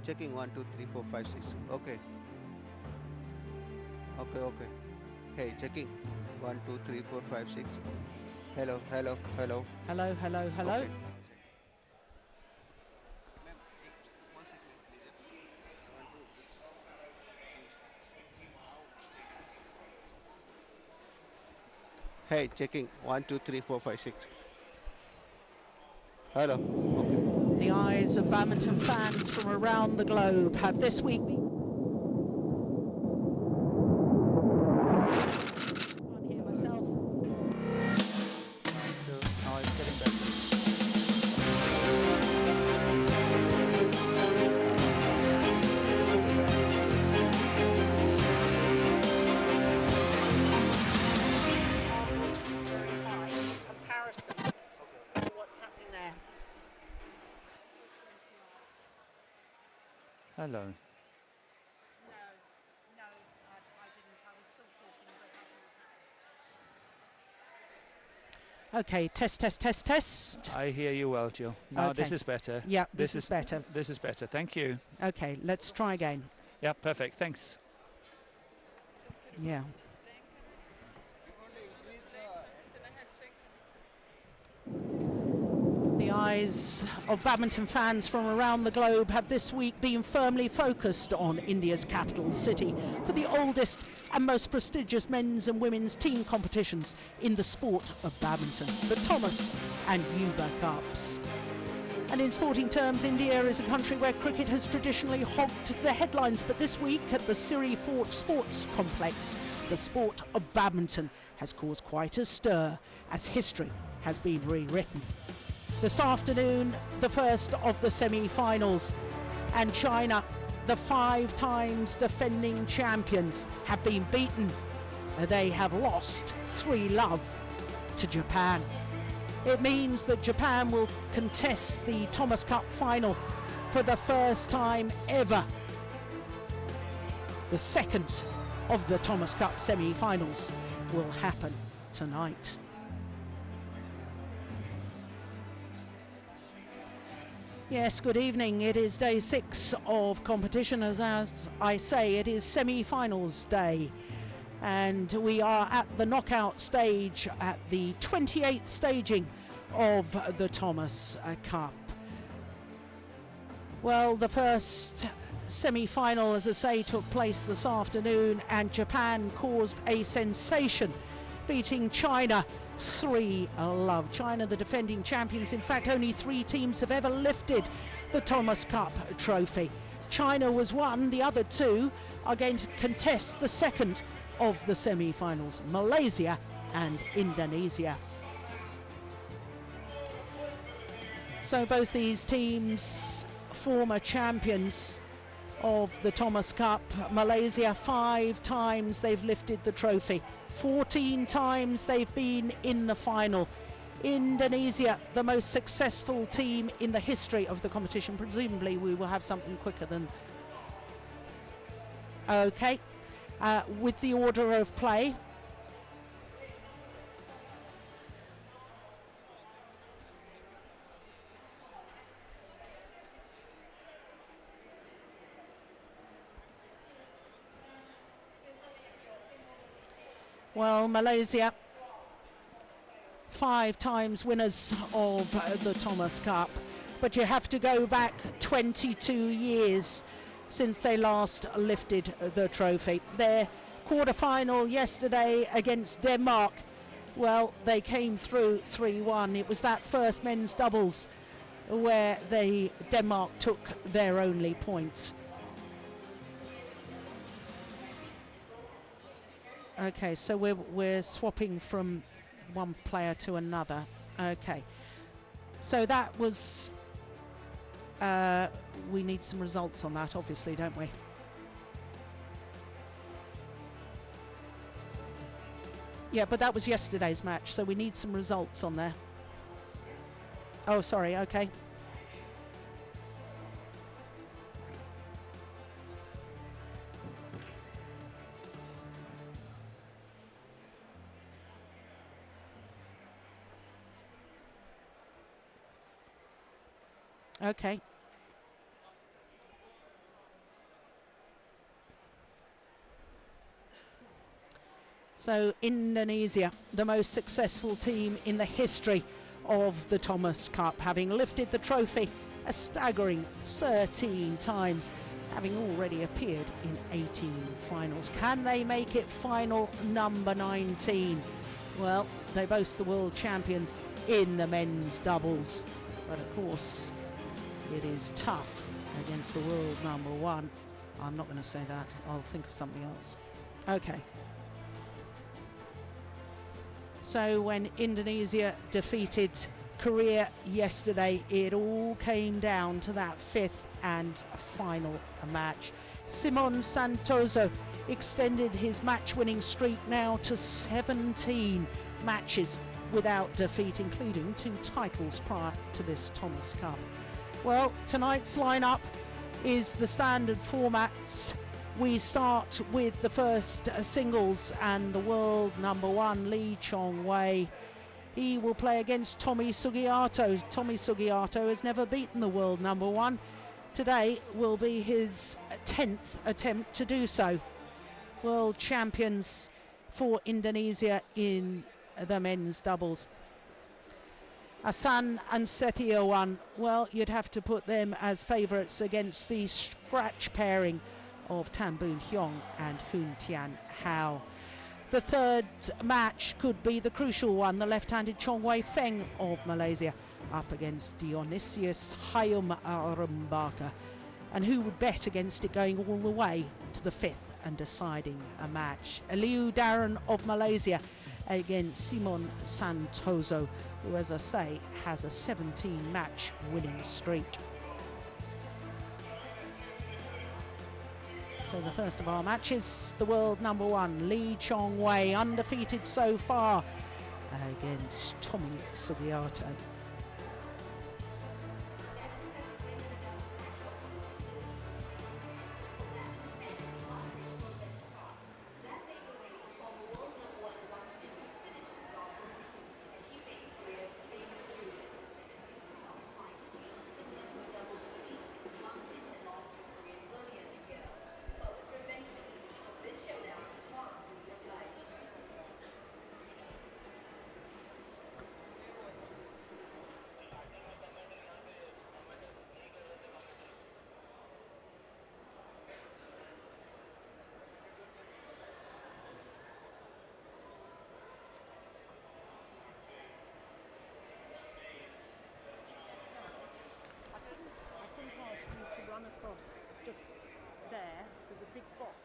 Checking 1 2 3 4 5 6. Okay. Okay. Hey, checking 1 2 3 4 5 6. Hello. Hello, hello, hello. Okay. Ma'am, 1 second, please. I want to just choose. Hey, checking 1 2 3 4 5 6. Hello. Okay. The eyes of badminton fans from around the globe have this week been on here myself. Still, now it's getting better. Very high in comparison to what's happening there. Hello. No, I didn't. I was still talking, but nothing was happening. Okay, test. I hear you well, Jill. Now Okay. this is better. Yeah, this is better. This is better. Thank you. Okay, let's try again. Yeah, perfect. Thanks. Yeah. The eyes of badminton fans from around the globe have this week been firmly focused on India's capital city for the oldest and most prestigious men's and women's team competitions in the sport of badminton, the Thomas and Yuba Cups. And in sporting terms, India is a country where cricket has traditionally hogged the headlines, but this week at the Siri Fort Sports Complex, the sport of badminton has caused quite a stir as history has been rewritten. This afternoon, the first of the semi-finals, and China, the 5 times defending champions, have been beaten. They have lost 3-love to Japan. It means that Japan will contest the Thomas Cup final for the first time ever. The second of the Thomas Cup semi-finals will happen tonight. Yes, good evening. It is day 6 of competition. As I say, it is semi-finals day. And we are at the knockout stage, at the 28th staging of the Thomas Cup. Well, the first semi-final, as I say, took place this afternoon, and Japan caused a sensation, beating China 3-love. China, the defending champions. In fact, only 3 teams have ever lifted the Thomas Cup trophy. China was one. The other 2 are going to contest the second of the semi-finals, Malaysia and Indonesia. So both these teams, former champions of the Thomas Cup. Malaysia, 5 times they've lifted the trophy. 14 times they've been in the final. Indonesia, the most successful team in the history of the competition. Presumably we will have something quicker than... Okay, with the order of play. Well, Malaysia, 5 times winners of the Thomas Cup, but you have to go back 22 years since they last lifted the trophy. Their quarter-final yesterday against Denmark, well, they came through 3-1. It was that first men's doubles where Denmark took their only point. Okay, so we're swapping from one player to another. Okay, so that was we need some results on that, obviously, don't we? Yeah, but that was yesterday's match, so we need some results on there. Oh, sorry. Okay. Okay. So Indonesia, the most successful team in the history of the Thomas Cup, having lifted the trophy a staggering 13 times, having already appeared in 18 finals. Can they make it final number 19? Well, they boast the world champions in the men's doubles, but of course it is tough against the world number one. I'm not going to say that, I'll think of something else. Okay. So when Indonesia defeated Korea yesterday, it all came down to that fifth and final match. Simon Santoso extended his match-winning streak now to 17 matches without defeat, including 2 titles prior to this Thomas Cup. Well, tonight's lineup is the standard formats. We start with the first singles and the world number one, Lee Chong-wei. He will play against Tommy Sugiarto. Tommy Sugiarto has never beaten the world number one. Today will be his 10th attempt to do so. World champions for Indonesia in the men's doubles. Asan and Setiawan, well, you'd have to put them as favourites against the scratch pairing of Tan Boon Hyung and Hoon Tian Hao. The third match could be the crucial one, the left-handed Chong Wei Feng of Malaysia up against Dionysius Hayum Arambaka. And who would bet against it going all the way to the fifth and deciding a match? Liu Darren of Malaysia against Simon Santoso, who, as I say, has a 17-match winning streak. So the first of our matches, the world number one, Lee Chong-wei, undefeated so far against Tommy Sugiarto. I couldn't ask you to run across just there. There's a big box.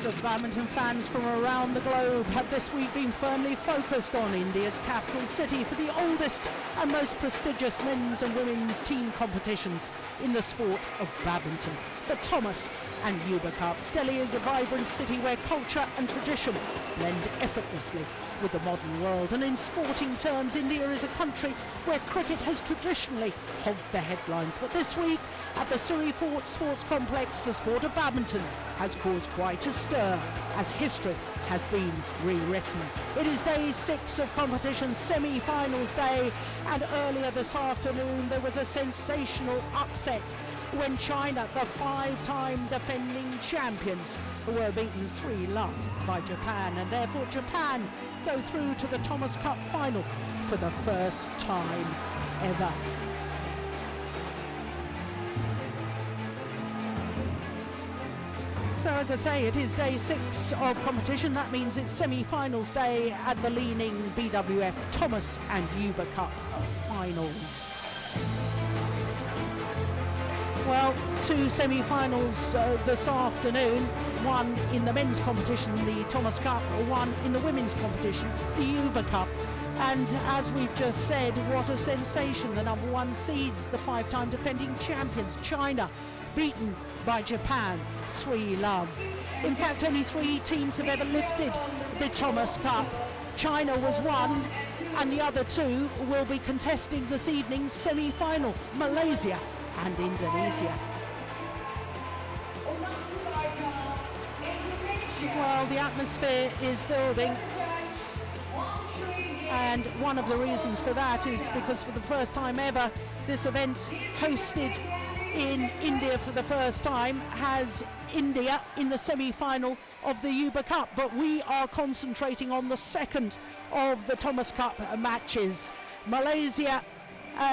of badminton fans from around the globe have this week been firmly focused on India's capital city for the oldest and most prestigious men's and women's team competitions in the sport of badminton, the Thomas and Yuba Cups. Delhi is a vibrant city where culture and tradition blend effortlessly with the modern world, and in sporting terms, India is a country where cricket has traditionally hogged the headlines. But this week at the Surrey Fort Sports Complex, the sport of badminton has caused quite a stir as history has been rewritten. It is day 6 of competition, semi-finals day, and earlier this afternoon there was a sensational upset when China, the 5-time defending champions, were beaten 3-0 by Japan, and therefore Japan go through to the Thomas Cup final for the first time ever. So as I say, it is day 6 of competition. That means it's semi-finals day at the leading BWF Thomas and Yuba Cup finals. Well, 2 semi-finals this afternoon, one in the men's competition, the Thomas Cup, one in the women's competition, the Yuba Cup. And as we've just said, what a sensation. The number 1 seeds, the 5-time defending champions, China, beaten by Japan 3-0. In fact, only 3 teams have ever lifted the Thomas Cup. China was 1, and the other 2 will be contesting this evening's semi-final, Malaysia and Indonesia. Well, the atmosphere is building, and one of the reasons for that is because for the first time ever, this event hosted in India for the first time has India in the semi-final of the Yuba Cup, but we are concentrating on the second of the Thomas Cup matches, Malaysia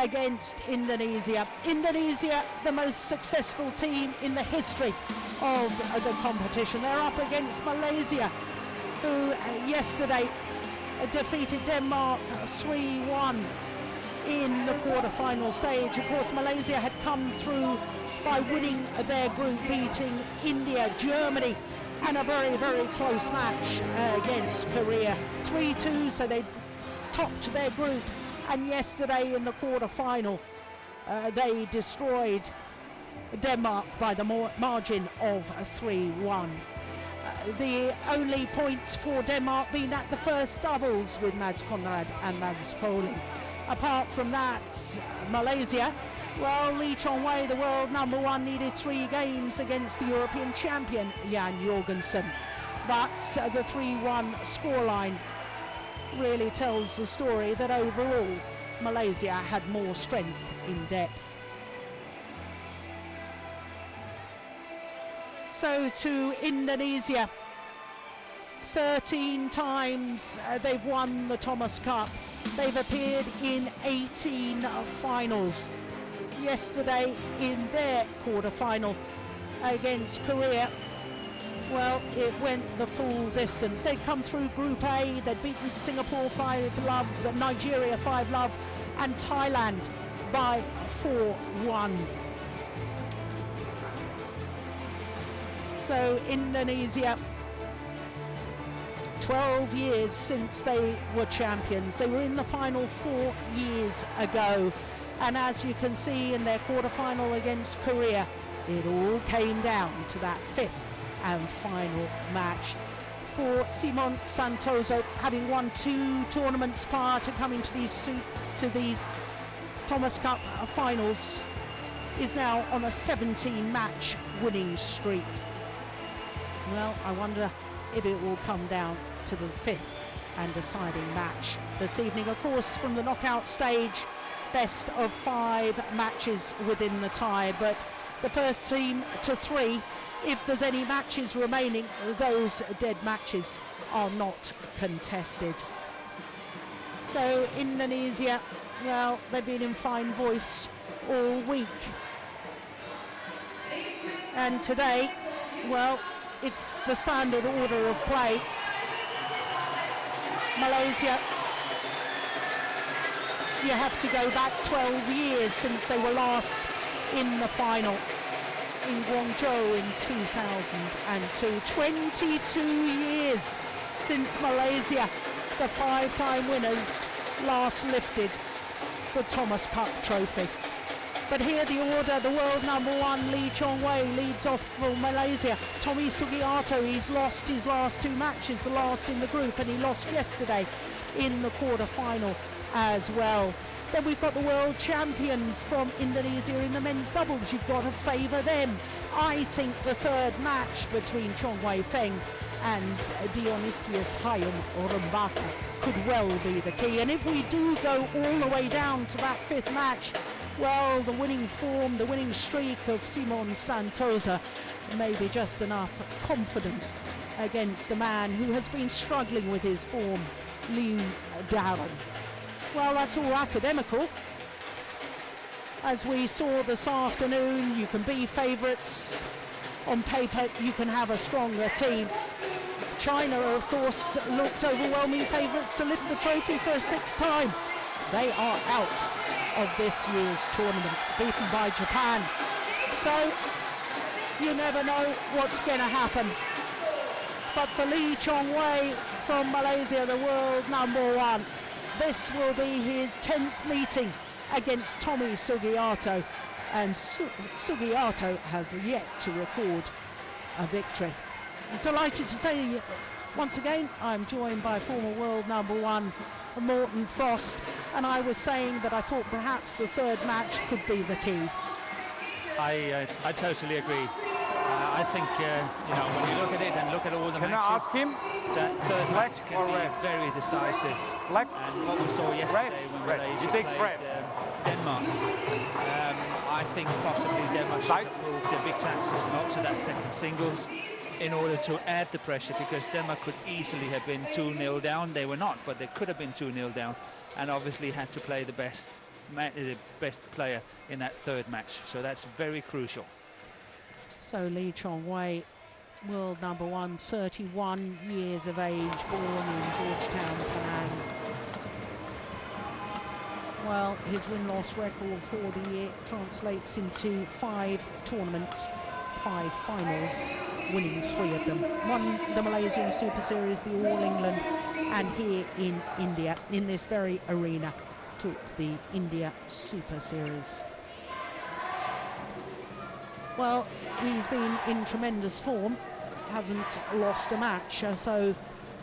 against Indonesia. Indonesia, the most successful team in the history of the competition. They're up against Malaysia, who yesterday defeated Denmark 3-1 in the quarter-final stage. Of course, Malaysia had come through by winning their group, beating India, Germany, and a very, very close match against Korea. 3-2, so they topped their group. And yesterday in the quarter-final, they destroyed Denmark by the margin of 3-1. The only point for Denmark being at the first doubles with Mads Conrad and Mads Poling. Apart from that, Malaysia, well, Lee Chong-wei, the world number 1, needed 3 games against the European champion Jan Jorgensen. But the 3-1 scoreline really tells the story that overall Malaysia had more strength in depth. So to Indonesia, 13 times they've won the Thomas Cup. They've appeared in 18 finals. Yesterday in their quarter-final against Korea, well, it went the full distance. They'd come through Group A, they'd beaten Singapore 5-0, Nigeria 5-0, and Thailand by 4-1. So Indonesia, 12 years since they were champions. They were in the final 4 years ago. And as you can see in their quarter-final against Korea, it all came down to that 5th and final match. For Simon Santoso, having won 2 tournaments prior to coming to these Thomas Cup finals, is now on a 17-match winning streak. Well, I wonder if it will come down to the 5th and deciding match this evening. Of course, from the knockout stage, best of 5 matches within the tie, but the first team to 3, if there's any matches remaining, those dead matches are not contested. So Indonesia, well, they've been in fine voice all week. And today, well, it's the standard order of play. Malaysia, you have to go back 12 years since they were last in the final. in Guangzhou in 2002. 22 years since Malaysia, the 5-time winners, last lifted the Thomas Cup trophy. But here the order, the world number 1, Lee Chong-wei, leads off for Malaysia. Tommy Sugiarto, he's lost his last 2 matches, the last in the group, and he lost yesterday in the quarter-final as well. Then we've got the world champions from Indonesia in the men's doubles. You've got to favour them. I think the third match between Chong Wei Feng and Dionysius Hayam Rembaka could well be the key. And if we do go all the way down to that 5th match, well, the winning form, the winning streak of Simon Santosa may be just enough confidence against a man who has been struggling with his form, Liu Darren. Well, that's all academical. As we saw this afternoon, you can be favourites. On paper, you can have a stronger team. China, of course, looked overwhelming favourites to lift the trophy for a 6th time. They are out of this year's tournament, beaten by Japan. So, you never know what's going to happen. But for Lee Chong-wei from Malaysia, the world number 1, this will be his 10th meeting against Tommy Sugiarto, and Sugiarto has yet to record a victory. I'm delighted to say once again I'm joined by former world number 1 Morten Frost, and I was saying that I thought perhaps the third match could be the key. I totally agree. I think, when you look at it and look at all the Can matches, I ask him? that third Black match can or be red? very decisive. Black? And what we saw yesterday when Red. Malaysia He takes played red. Denmark, I think possibly Denmark should Side. have moved the big taxes not to that second singles in order to add the pressure, because Denmark could easily have been 2-0 down. They were not, but they could have been 2-0 down, and obviously had to play the best player in that third match. So that's very crucial. So Lee Chong-wei, world number 1, 31 years of age, born in Georgetown, Penang. Well, his win-loss record for the year translates into 5 tournaments, 5 finals, winning 3 of them. Won the Malaysian Super Series, the All England, and here in India, in this very arena, took the India Super Series. Well, he's been in tremendous form, hasn't lost a match, so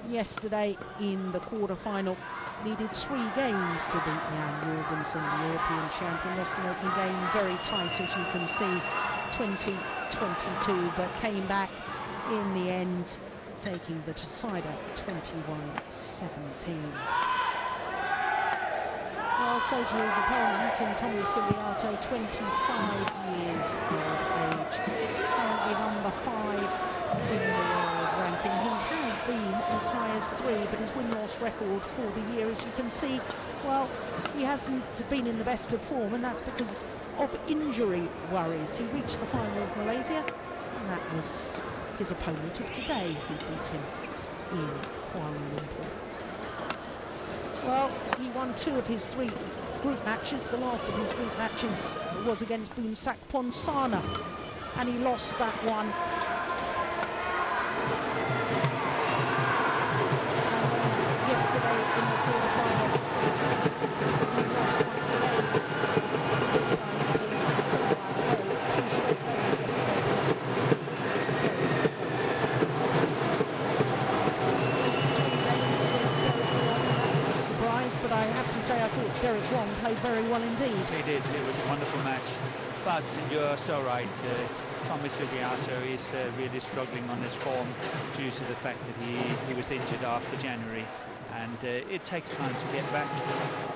yesterday in the quarter-final needed 3 games to beat Jan Jorgensen, the European champion. Lost the opening game very tight, as you can see, 20-22, but came back in the end, taking the decider 21-17. Well, so to his opponent, and Tommy Sugiarto, 25 years of age, currently number 5 in the world ranking. He has been as high as 3, but his win-loss record for the year, as you can see, well, he hasn't been in the best of form, and that's because of injury worries. He reached the final of Malaysia, and that was his opponent of today, who beat him in Kuala Lumpur. Well, he won 2 of his 3 group matches. The last of his group matches was against Boonsak Ponsana, and he lost that one. Yesterday in the quarter-final, he lost once again. This time to Sugiarto. 2 straight games yesterday, as you can see. But I have to say I thought Derek Wong played very well indeed. He did. It was a wonderful match. But you're so right. Tommy Sugiarto is really struggling on his form due to the fact that he was injured after January. And it takes time to get back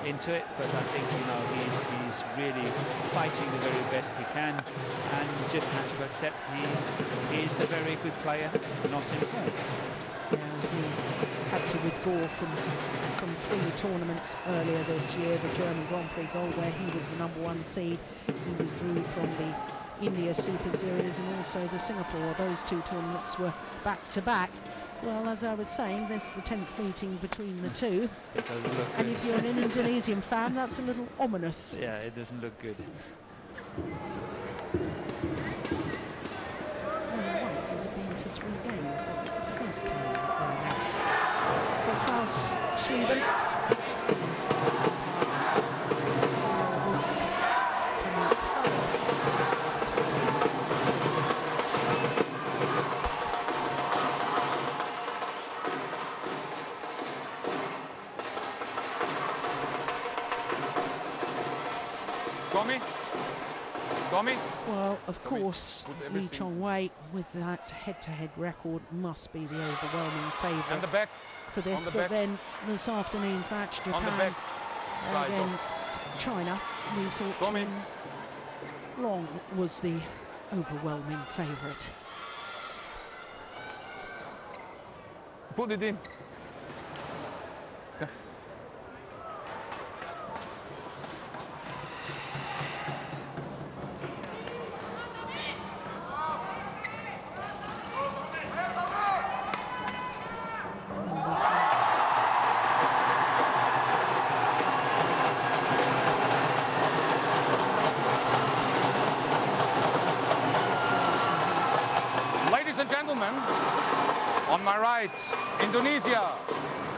into it. But I think, he's really fighting the very best he can. And just have to accept he is a very good player, not in form. Yeah, he's had to withdraw from 3 tournaments earlier this year. The German Grand Prix Gold, where he was the number 1 seed. He withdrew from the India Super Series and also the Singapore. Those 2 tournaments were back-to-back. Well, as I was saying, this is the 10th meeting between the 2. It doesn't look And good. if you're an Indonesian fan, that's a little ominous. Yeah, it doesn't look good. only once has it been to 3 games. That was the first time that they met. So Klaus Schlieben is Tommy? Well, of course, Lee Chong-wei, with that head-to-head record, must be the overwhelming favourite for this. But then this afternoon's match, Japan against China, we thought Chen Long was the overwhelming favourite. Put it in. Yeah. Ladies and gentlemen, on my right, Indonesia,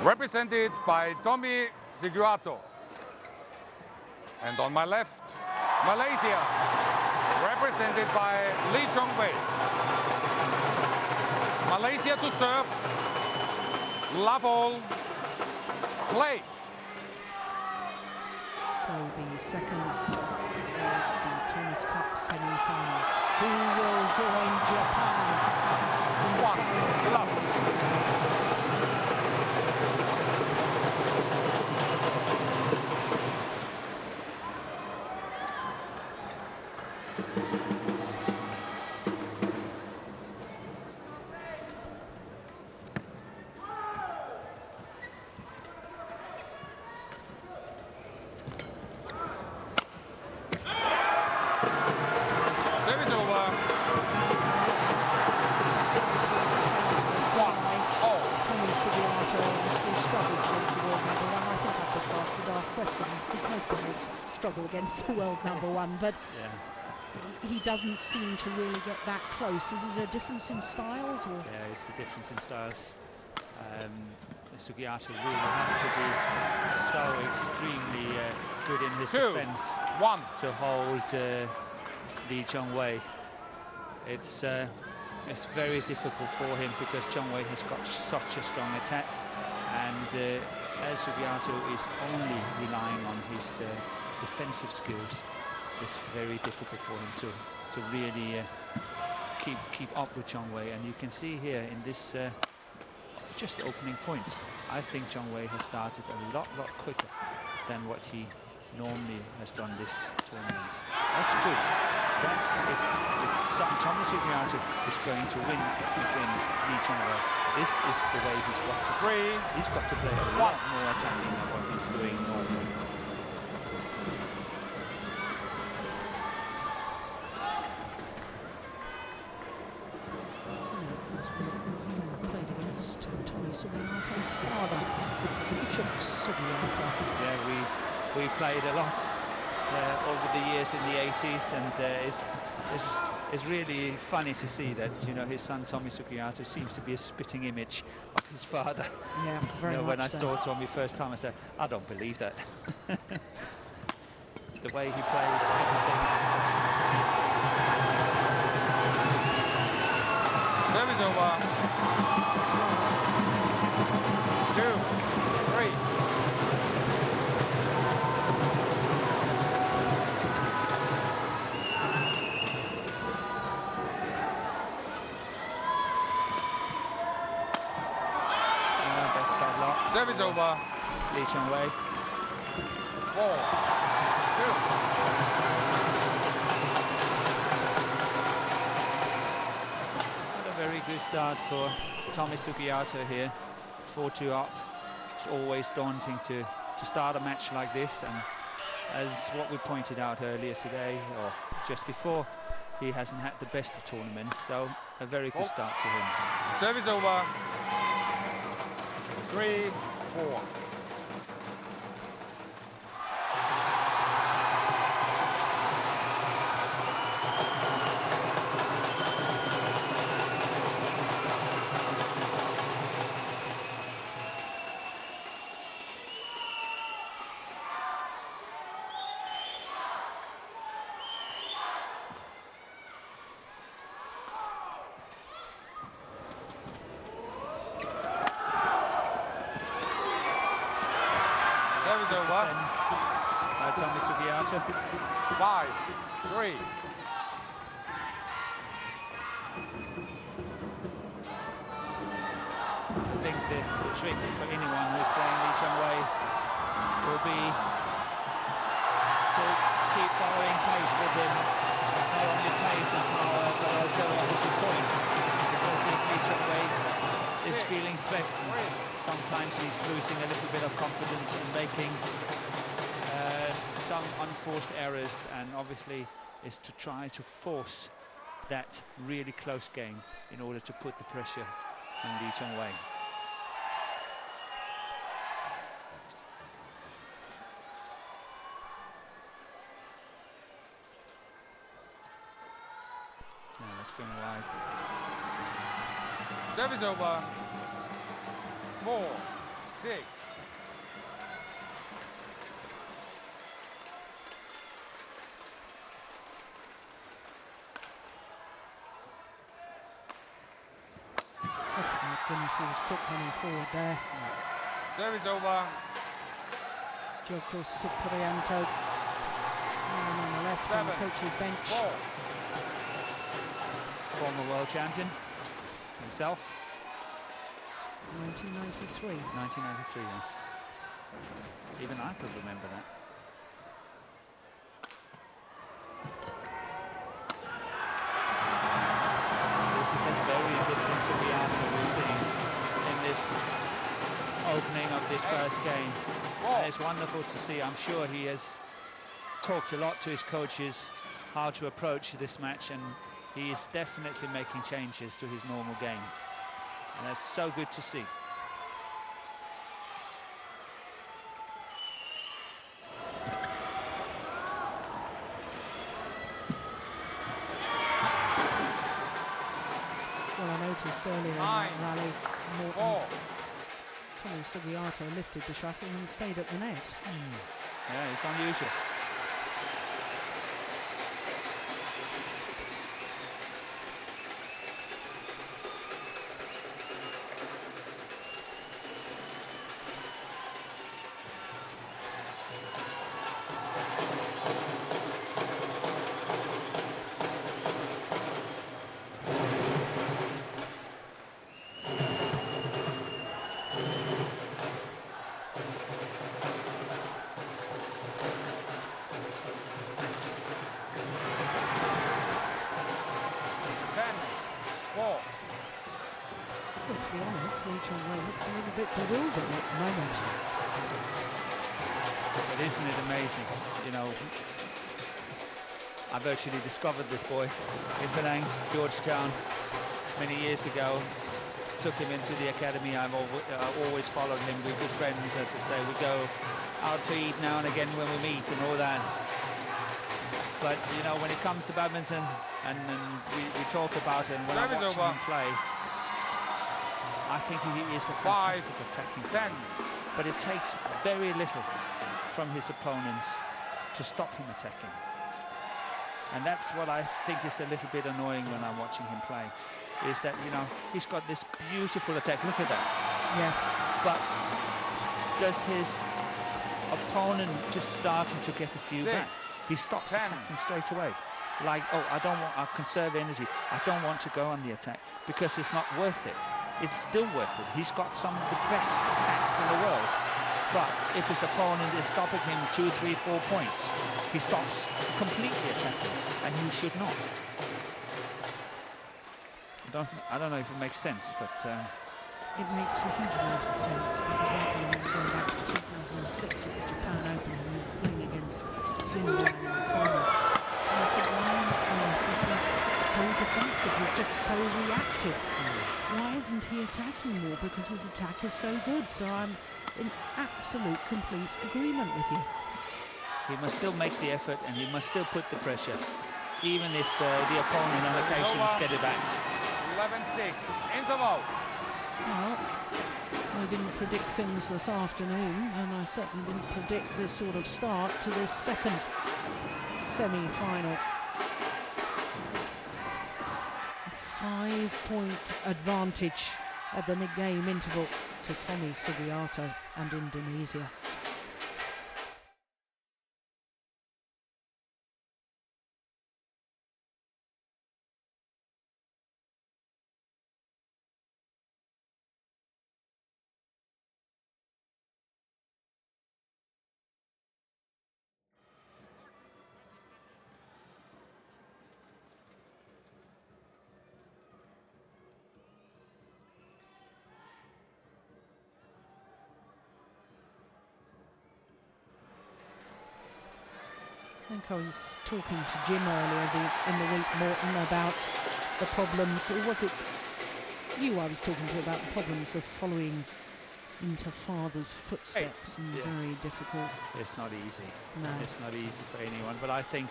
represented by Tommy Sugiarto. And on my left, Malaysia, represented by Lee Chong-wei. Malaysia to serve, love all, play. So the second of the Tennis Cup semi-finals. Who will join Japan? One, love. Struggle against the world #1, but he doesn't seem to really get that close. Is it a difference in styles? Or? Yeah, it's a difference in styles. Sugiarto really had to be so extremely good in his defense to hold Lee Chong-wei. It's very difficult for him because Chong-wei has got such a strong attack, and Sugiarto is only relying on his defensive skills. It's very difficult for him to really keep up with Chong-wei, and you can see here in this just opening points, I think Chong-wei has started a lot quicker than what he normally has done this tournament. That's good. That's if Tommy Sugiarto is going to win against Lee Chong-wei, this is the way he's got to play. He's got to play a lot more attacking than what he's doing normally. Played against Tommy Sugiarto's father, Richard Sugiarto. Yeah, we played a lot over the years in the 80s, and it's really funny to see that, you know, his son Tommy Sugiarto seems to be a spitting image of his father. Yeah, very much when I so. saw Tommy first time, I said, I don't believe that. The way he plays, everything is Service over. 2, 3. that's bad luck. Service over. Lee Chong-wei. 4, 2. Not a very good start for Tommy Sugiarto here. 4-2 up. It's always daunting to start a match like this, and as what we pointed out earlier today, or just before, he hasn't had the best of tournaments, so a very good start to him. Service over. 3, 4. by Tommy Sugiarto. 5-3. I think the trick for anyone who's playing Lee Chong-wei will be to keep following pace with him, not only pace and power, but also obviously points. Because if Lee Chong-wei is feeling threatened, sometimes he's losing a little bit of confidence and making some unforced errors, and obviously is to try to force that really close game in order to put the pressure on Lee Chong-wei. Now that's going wide. Service over. 4-6. Goodness, he was quick coming forward there. Service over. Joko Supriyanto on the left on the coach's bench. 4. Former world champion himself. 1993. 1993, yes. Even I could remember that. This is a very different Sugiarto we're seeing in this opening of this first game. And it's wonderful to see. I'm sure he has talked a lot to his coaches how to approach this match, and he is definitely making changes to his normal game. And that's so good to see. Well, I noticed earlier in that rally, Tommy Sugiarto lifted the shuttle and stayed at the net. Yeah, it's unusual. To be honest, Lee Chong-wei looks a little bit bewildered at the moment. But isn't it amazing? You know, I virtually discovered this boy in Penang, Georgetown, many years ago. Took him into the academy. I've always followed him. We're good friends, as I say. We go out to eat now and again when we meet and all that. But, you know, when it comes to badminton, and we talk about it, and when I watch him play, I think he is a fantastic attacking player. But it takes very little from his opponents to stop him attacking. And that's what I think is a little bit annoying when I'm watching him play, is that, you know, he's got this beautiful attack. Look at that. Yeah. But does his opponent just starting to get a few back, he stops attacking straight away. Like, oh, I conserve energy. I don't want to go on the attack because it's not worth it. It's still worth it. He's got some of the best attacks in the world. But if his opponent is stopping him 2, 3, 4 points, he stops completely attacking, and he should not. I don't know if it makes sense, but it makes a huge amount of sense, because I can remember going back to 2006 at the Japan Open and he was playing against Finland in the final. And I said, why on earth is he so defensive? He's just so reactive. Why isn't he attacking more? Because his attack is so good. So I'm in absolute, complete agreement with you. He must still make the effort, and he must still put the pressure, even if the opponent on occasions get it back. 11-6, interval. Well, I didn't predict things this afternoon, and I certainly didn't predict this sort of start to this second semi-final. 5-point advantage at the mid-game interval to Tommy Sugiarto and Indonesia. think I was talking to Jim earlier in the week, Morton, about the problems, or was it you I was talking to about the problems of following into father's footsteps, and very difficult. It's not easy. No. It's not easy for anyone, but I think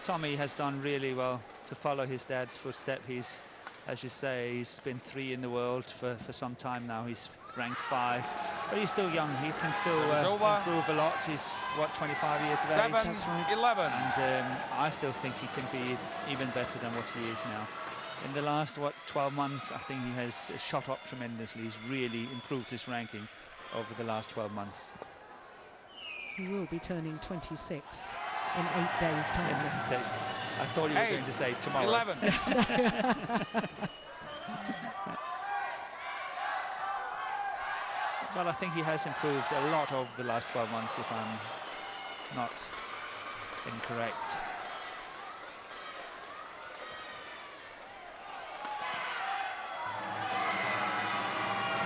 Tommy has done really well to follow his dad's footstep. He's, as you say, he's been 3 in the world for some time now. He's ranked 5, but he's still young. He can still improve a lot. He's, what, 25 years of age? 7, That's right. 11. And I still think he can be even better than what he is now. In the last, 12 months, I think he has shot up tremendously. He's really improved his ranking over the last 12 months. He will be turning 26 in 8 days' time. I thought you were going to say tomorrow. 11. Well, I think he has improved a lot over the last 12 months, if I'm not incorrect.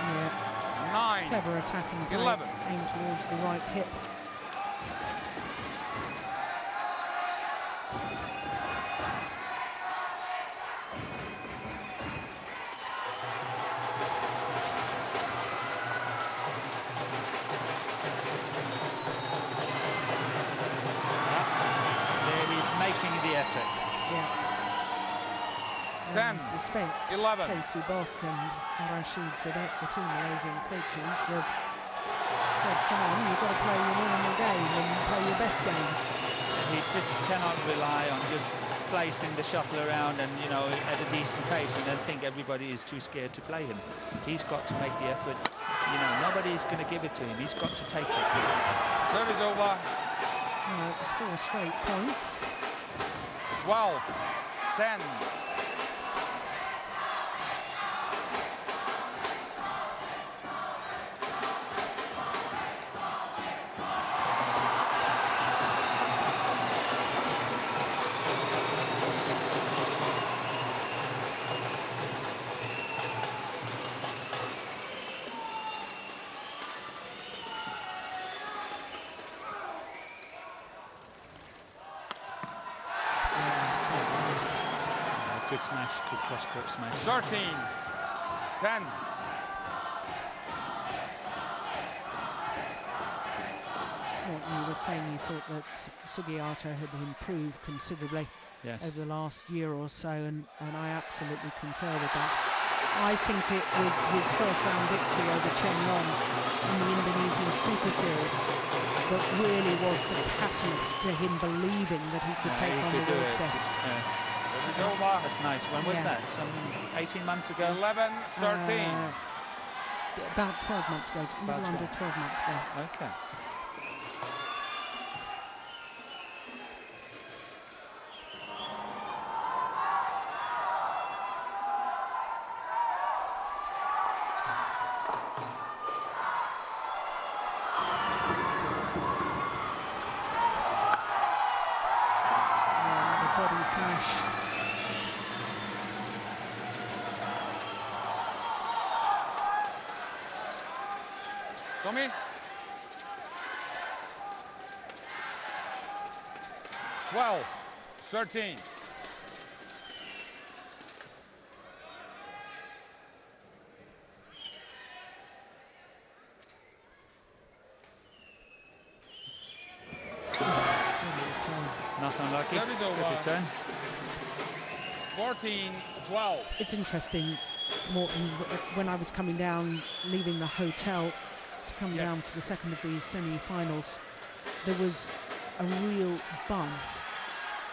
Yeah. 9. Clever attacking play, 11. aimed towards the right hip. Making the effort. Yeah. 10, I suspect 11. Casey Bok and Rashid Sadek, the two Malaysian coaches, have said, come on, you've got to play your normal game and play your best game. He just cannot rely on just placing the shuttle around and, you know, at a decent pace and then think everybody is too scared to play him. He's got to make the effort. You know, nobody's going to give it to him. He's got to take it. Service over. Well, it was 4 straight points. 12, 10. Good smash, good cross-court smash. 13, 10. Well, you were saying you thought that Sugiarto had improved considerably over the last year or so, and I absolutely concur with that. I think it was his first round victory over Chen Long in the Indonesian Super Series that really was the catalyst to him believing that he could take on the world's best. Yes. Over. That's nice. When was that? Some 18 months ago? 11, 13. About 12 months ago, a little under 12 months ago. Okay. Tommy. 12, 13. Not unlucky. That is over. Good return. 14, 12. It's interesting, Morton, when I was coming down, leaving the hotel to come down for the second of these semi-finals, there was a real buzz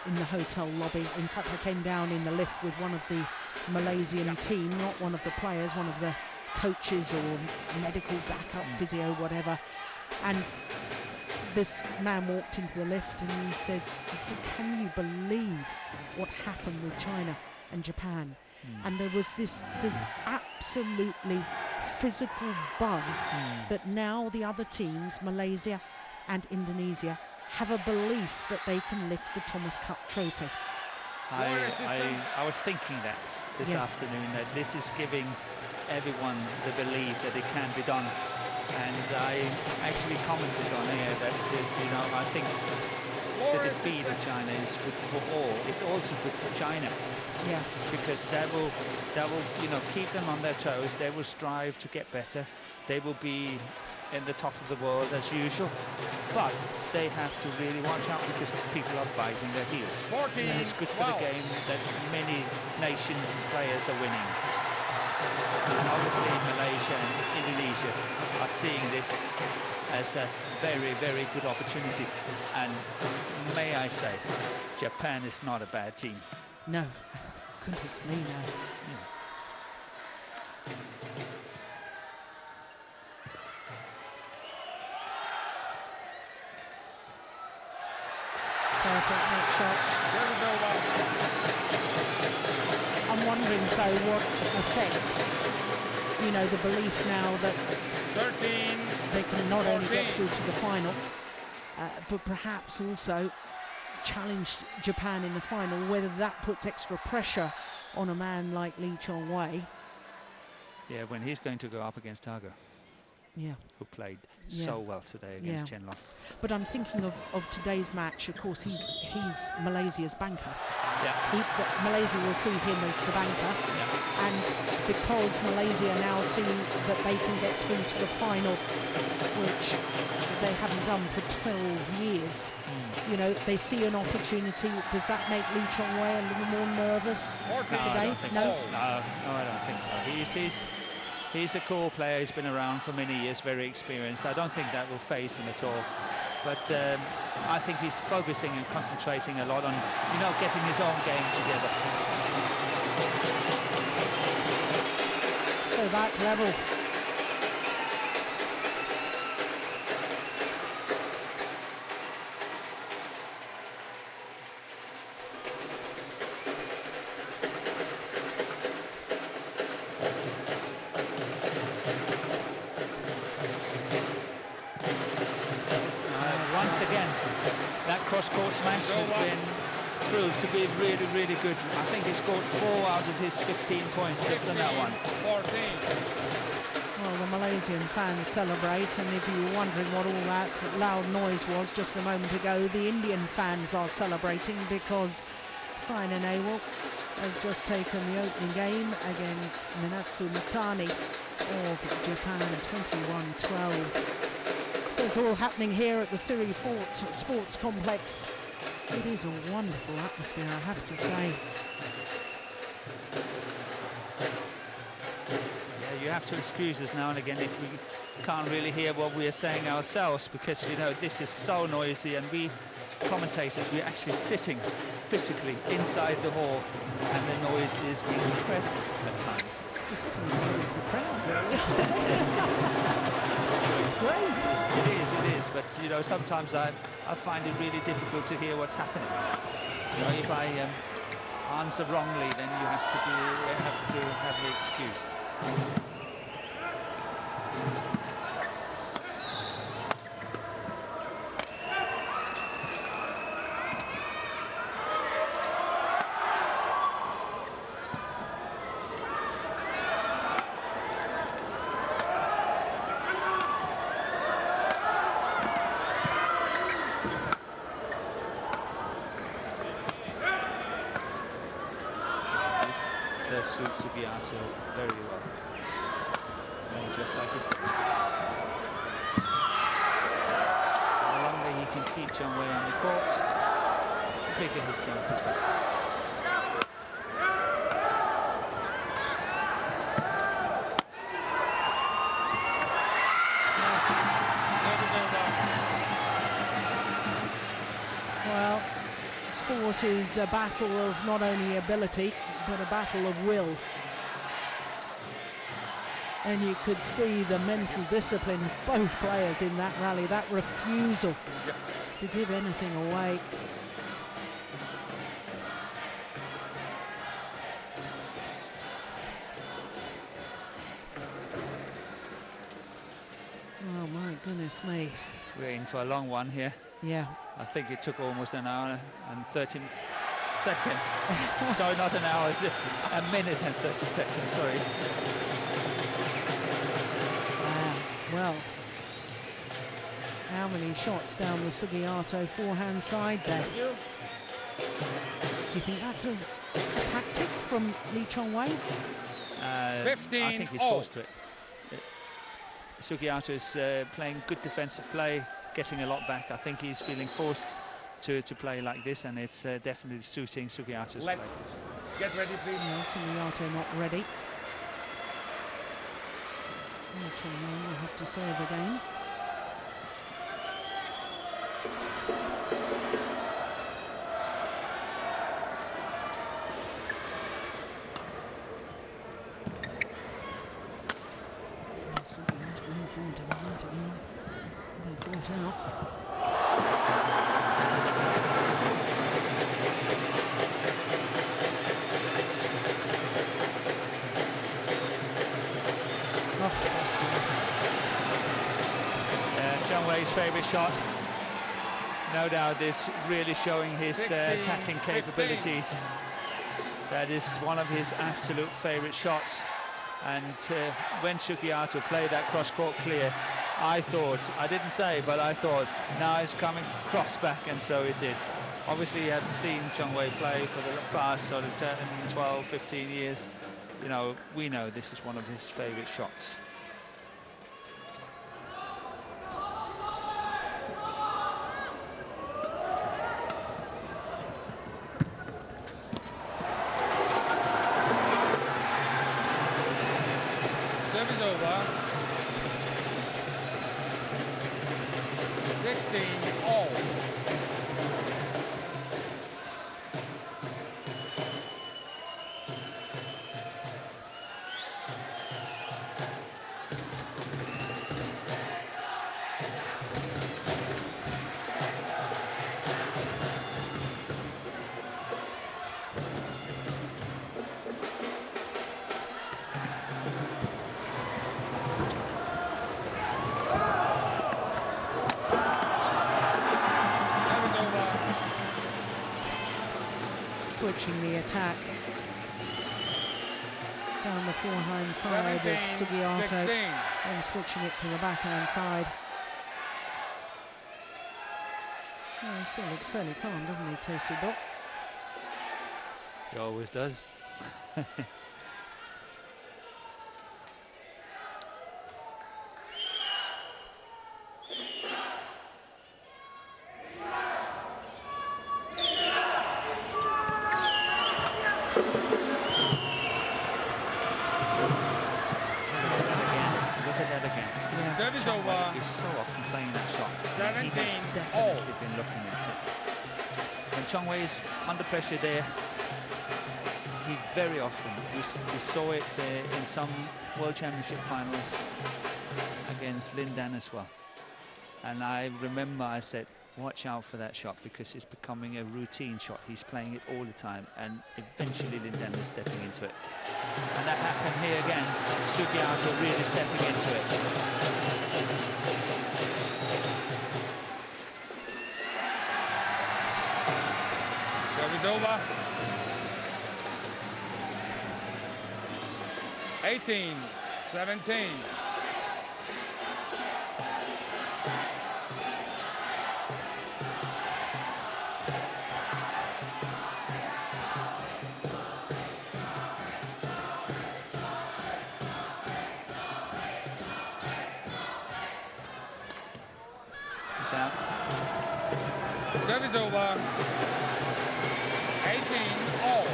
in the hotel lobby. In fact, I came down in the lift with one of the Malaysian team, not one of the players, one of the coaches or medical backup, physio, whatever. And this man walked into the lift and he said, can you believe what happened with China and Japan? And there was this absolutely physical buzz that now the other teams, Malaysia and Indonesia, have a belief that they can lift the Thomas Cup trophy. I was thinking that this afternoon, that this is giving everyone the belief that it can be done. And I actually commented on here that, you know, I think the defeat of China is good for all. It's also good for China. Yeah. Because that will keep them on their toes. They will strive to get better. They will be in the top of the world as usual, but they have to really watch out because people are biting their heels. 14, and it's good for the game that many nations and players are winning. And obviously Malaysia and Indonesia are seeing this as a very, very good opportunity. And may I say, Japan is not a bad team. No. Goodness me, no. Perfect net shot. I'm wondering though what affects, the belief now that 13, they can not only get 14. through to the final, but perhaps also challenge Japan in the final, whether that puts extra pressure on a man like Lee Chong-wei. Yeah, when he's going to go up against Tago. Yeah. Who played so well today against Chen Long. But I'm thinking of today's match. Of course, he's Malaysia's banker. Yeah. Malaysia will see him as the banker. Yeah. And because Malaysia now see that they can get through to the final, which they haven't done for 12 years, they see an opportunity. Does that make Lee Chong-wei a little more nervous today? No, I don't think so. He's a cool player. He's been around for many years, very experienced. I don't think that will faze him at all. But I think he's focusing and concentrating a lot on, getting his own game together. So back level. Cross-court smash has been proved to be really, really good. I think he scored 4 out of his 15 points just on that one. 14. Well, the Malaysian fans celebrate, and if you were wondering what all that loud noise was just a moment ago, the Indian fans are celebrating because Saina Nehwal has just taken the opening game against Minatsu Mikami of Japan, 21-12. So it's all happening here at the Siri Fort Sports Complex. It is a wonderful atmosphere, I have to say. Yeah, you have to excuse us now and again if we can't really hear what we are saying ourselves, because this is so noisy, and we commentators, we're actually sitting physically inside the hall, and the noise is incredible at times. Just to enjoy the crowd, really. It's great. It is, but sometimes I find it really difficult to hear what's happening. So if I answer wrongly, then you have to have me excused. Suits Sugiyato very well. And just like his the longer he can keep Chong-wei on the court, the bigger his chances are. Well, sport is a battle of not only ability, but a battle of will. And you could see the mental discipline of both players in that rally, that refusal to give anything away. Oh my goodness me. We're in for a long one here. Yeah. I think it took almost an hour and 30 seconds. Sorry, not an hour, a minute and 30 seconds, sorry. Well, How many shots down the Sugiyato forehand side there? Do you think that's a tactic from Lee Chong-wei? 15 I think he's forced to it. Sugiyato is playing good defensive play, getting a lot back. I think he's feeling forced to play like this, and it's definitely suiting Sugiyato's play. Get ready, please. No, Sugiyato not ready. Lee Chong-wei will have to serve again. Chong-wei's favourite shot, no doubt, is really showing his 16, attacking capabilities. 15. That is one of his absolute favourite shots. And when Sugiyato played that cross-court clear, I thought, I didn't say, but I thought, now it's coming cross back, and so it did. Obviously, he hadn't seen Chong-wei play for the past sort of 10, 12, 15 years. You know, we know this is one of his favourite shots. Service over. 16 all. Switching the attack down the forehand side 17, of Sugiyato 16. and switching it to the backhand side. Well, he still looks fairly calm, doesn't he, Tosubo? He always does. Service over. He's so often playing that shot. 17 He has all. definitely been looking at it. When Chong-wei is under pressure there, he very often, we saw it in some World Championship finals against Lin Dan as well. And I remember I said, watch out for that shot, because it's becoming a routine shot. He's playing it all the time, and eventually Lin Dan is stepping into it. And that happened here again. Sugiyato really stepping into it. Service over. 18, 17. It's out. Service over. 18 all.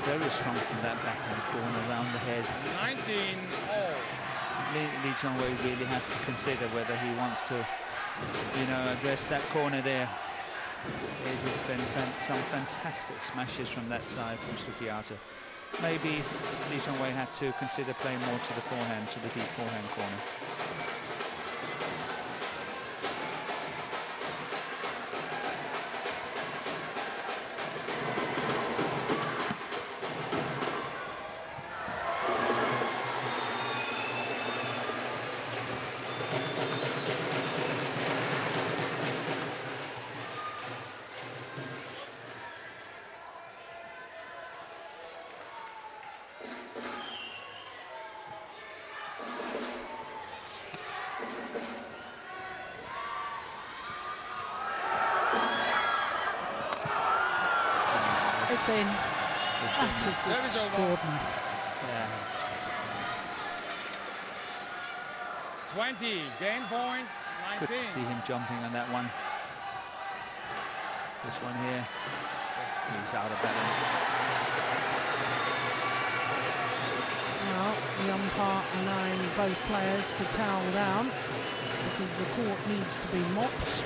very strong from that backhand corner around the head. 19 all. Lee Chong-wei really has to consider whether he wants to, you know, address that corner there. It has been some fantastic smashes from that side from Sugiata. Maybe Lee Chong-wei had to consider playing more to the forehand, to the deep forehand corner. It's in. That is extraordinary. Yeah. 20, game point, 19. Good to see him jumping on that one. This one here, he was out of balance. Well, the umpire allowing both players to towel down because the court needs to be mopped.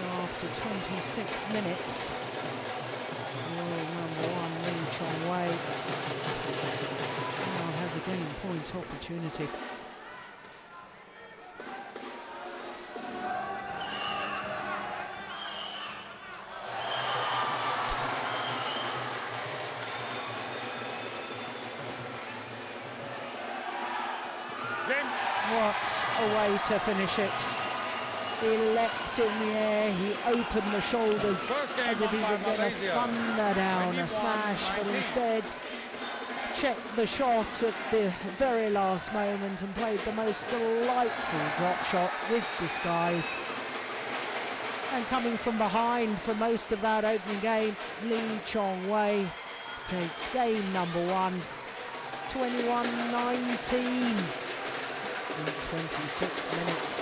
After 26 minutes, world number one Lee Chong-wei now has a game point opportunity. What a way to finish it. He leapt in the air, he opened the shoulders as if he was going to thunder down a smash, but instead checked the shot at the very last moment and played the most delightful drop shot with disguise. And coming from behind for most of that opening game, Lee Chong-wei takes game number one, 21-19 in 26 minutes.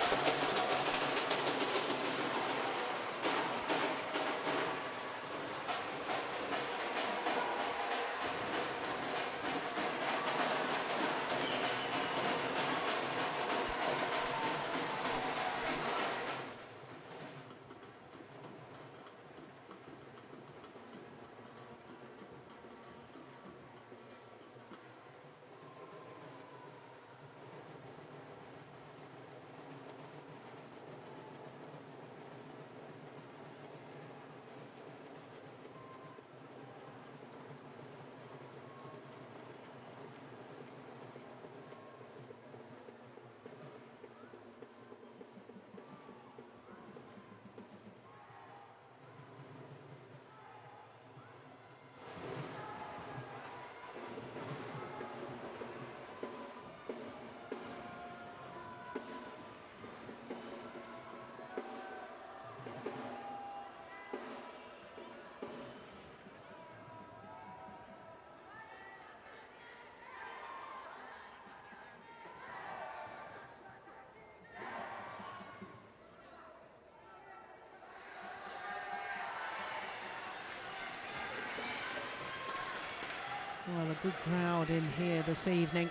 Well, a good crowd in here this evening.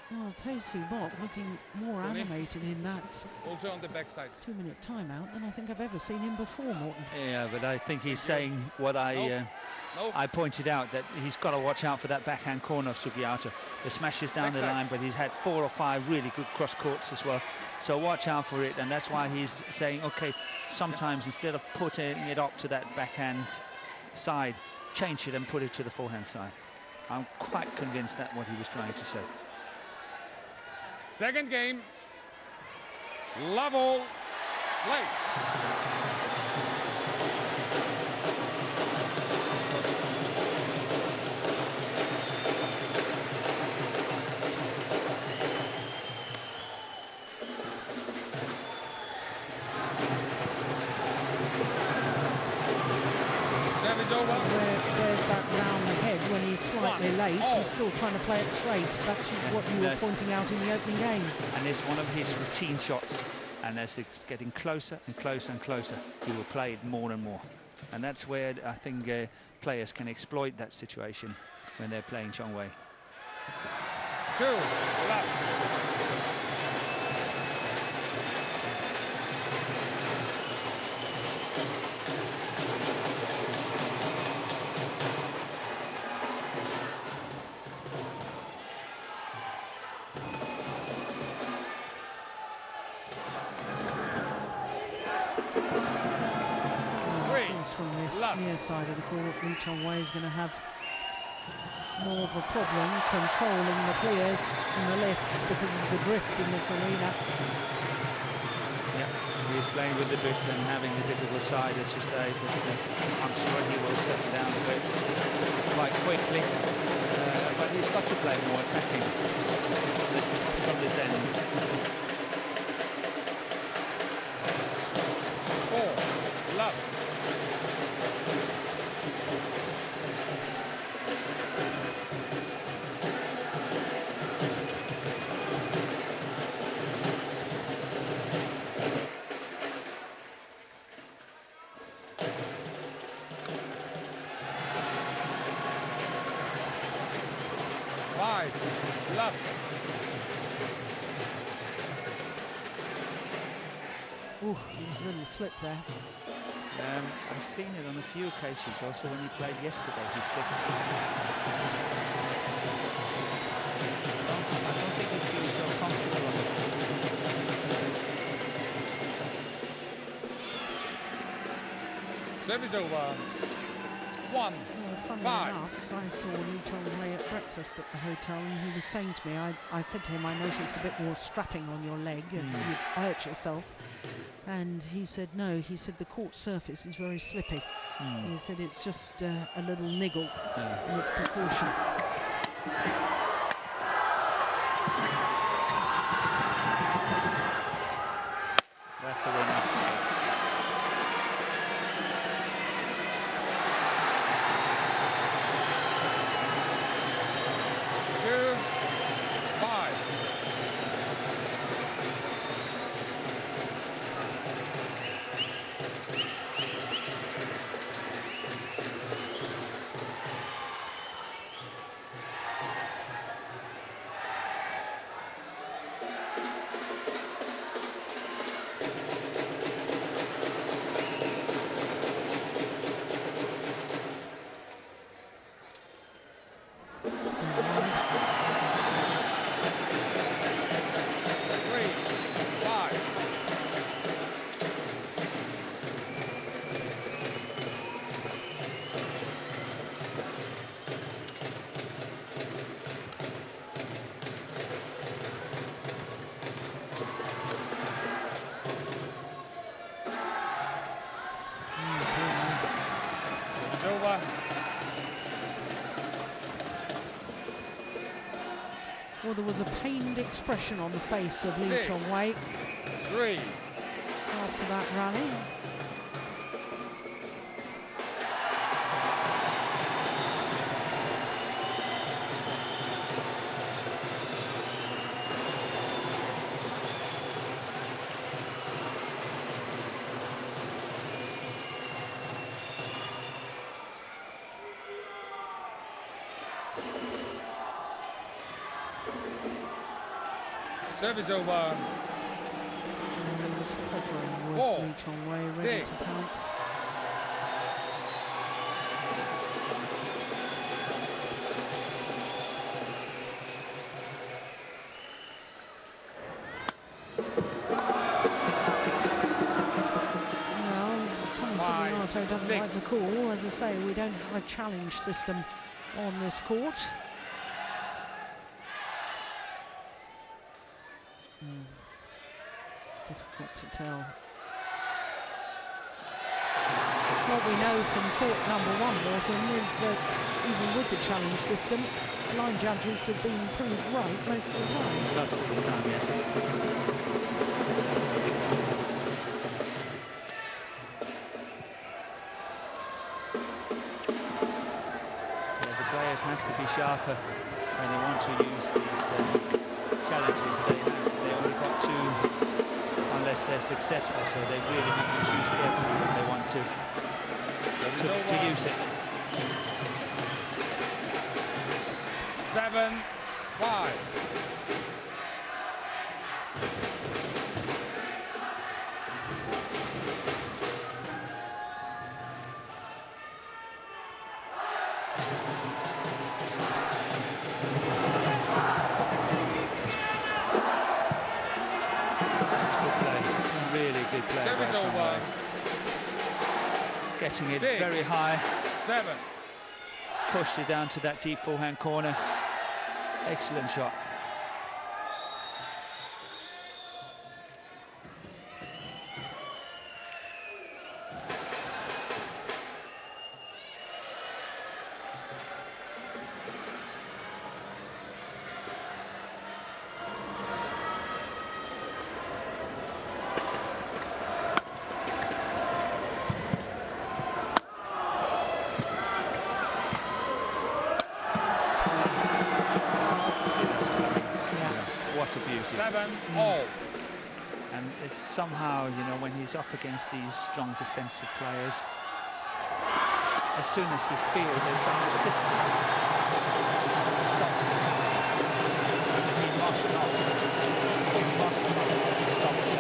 Well, Tae-Soo Mok looking more animated in that Also on the backside. 2-minute timeout than I think I've ever seen him before, Morton. Yeah, but I think he's saying what I pointed out, that he's got to watch out for that backhand corner of Sugiata. The smashes down the line, but he's had 4 or 5 really good cross courts as well. So watch out for it, and that's why he's saying, okay, sometimes instead of putting it up to that backhand side, change it and put it to the forehand side. I'm quite convinced that's what he was trying to say. Second game. Level. Play. Service over. Where's that round the head when he's slightly late? Oh. He's still trying to play it straight. That's what you were Yes. pointing out in the opening game. And it's one of his routine shots. And as it's getting closer and closer and closer, he will play it more and more. And that's where I think players can exploit that situation when they're playing Chong Wei. 2 left. From this Love. near side of the court, Lee Chong Wei is going to have more of a problem controlling the clears and the lifts because of the drift in this arena. Yeah, he is playing with the drift and having the difficult side, as you say, but I'm sure he will settle down to it quite quickly. But he's got to play more attacking from this end. 4 left. Left. Ooh, there's a little slip there. I've seen it on a few occasions, also when he played yesterday, he slipped. I don't think he feels so comfortable on it. Service over. 1. Funnily 5. enough, I saw Lee Chong Wei at breakfast at the hotel, and he was saying to me, I said to him, I noticed a bit more strapping on your leg, and you hurt yourself. And he said, no, he said the court surface is very slippy. He said it's just a little niggle, and it's precaution. That's a winner. Over. Well, there was a pained expression on the face of Lee 6, Chong Wei 3. after that rally. Service over. And there was hovering with 4, Lee Chong Wei ready 6. to pounce. Well, Thomas 5, Subiato doesn't 6. like the call. As I say, we don't have a challenge system on this court. Difficult to tell What we know from court number 1, Morton, is that even with the challenge system, line judges have been proved right most of the time. Most of the time, yes. Yeah, the players have to be sharper when they want to use these challenges. They only got 2 unless they're successful, so they really have to choose carefully when they want to use it. 7-5. That's good play. Really good play. Service by over. Conway. Getting it 6, very high. 7. Pushed it down to that deep forehand corner. Excellent shot. What a beauty. 7-all. And it's somehow, you know, when he's up against these strong defensive players, as soon as you feel there's some resistance, he stops it. He must not stop it.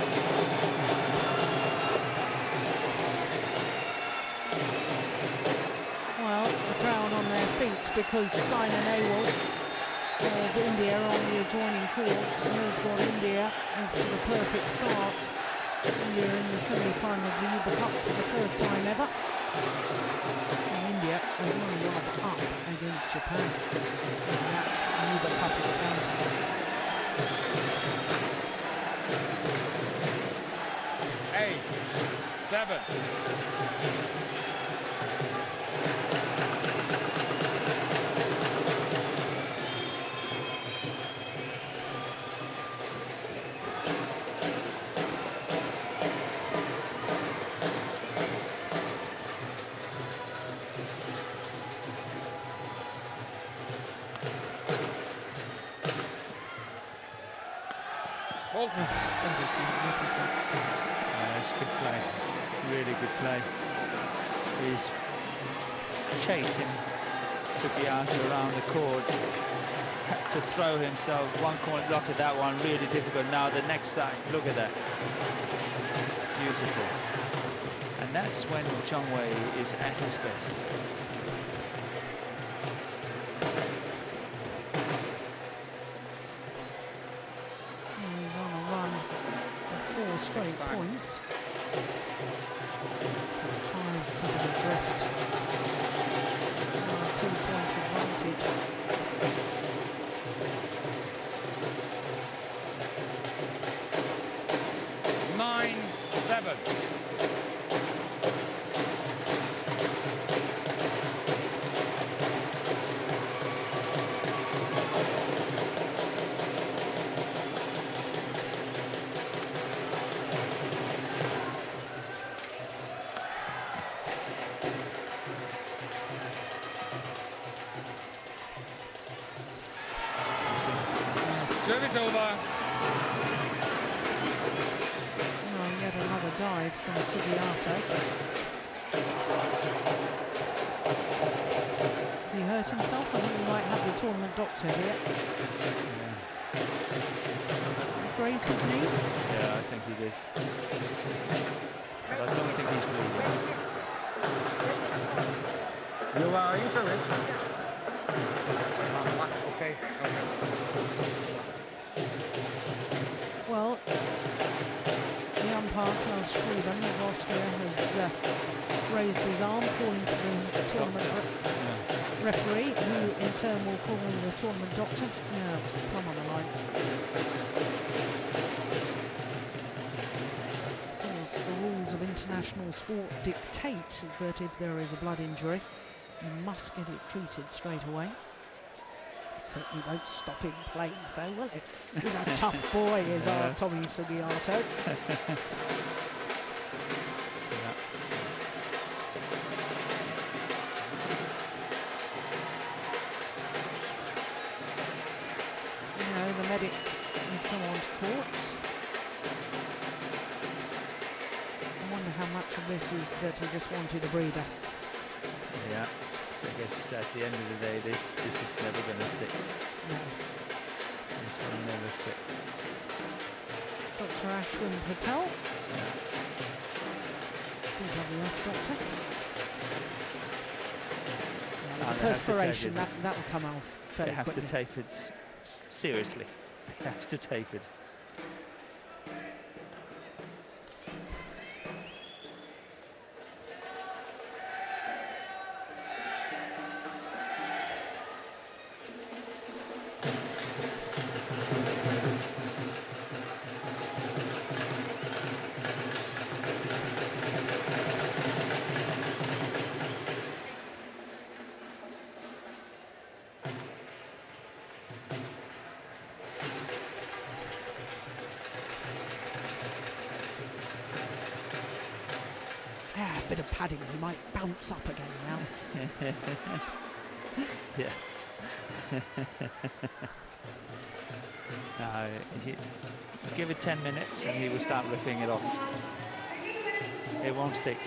Well, the crowd on their feet because Simon Awol of India on the adjoining court has got India for the perfect start. India in the semi-final of the Uber Cup for the first time ever. And India are 1 love up against Japan in that Uber Cup encounter. 8-7. That's good play. Really good play. He's chasing Subiata around the courts. Had to throw himself. One corner block at that one, really difficult. Now the next side, look at that. Beautiful. And that's when Chong Wei is at his best. He's on a run of 4 straight points. 5-7 adrift. 2-point advantage. Service over. Yet another dive from Subiata. Has he hurt himself? I think we might have the tournament doctor here. Graze his knee? Yeah, I think he did. But I don't think he's bleeding. You are injured. Okay. Well, the umpire, Klaus Frieden of Austria, has raised his arm, calling for the tournament referee, who in turn will call the tournament doctor. Yeah, come on the line. Of course, the rules of international sport dictates that if there is a blood injury, you must get it treated straight away. It certainly won't stop him playing, though, will it? He's a tough boy, is our Tommy Sugiato. The medic has come on to court. I wonder how much of this is that he just wanted a breather. Yeah, I guess at the end of the day, this is never going to stick. No. This will never stick. Dr. Ashwin Patel, BWF doctor. Yeah, the perspiration, that will come off fairly quickly. You have to tape it seriously. You have to tape it. A bit of padding, he might bounce up again now. Yeah. No, give it 10 minutes and he will start ripping it off. It won't stick.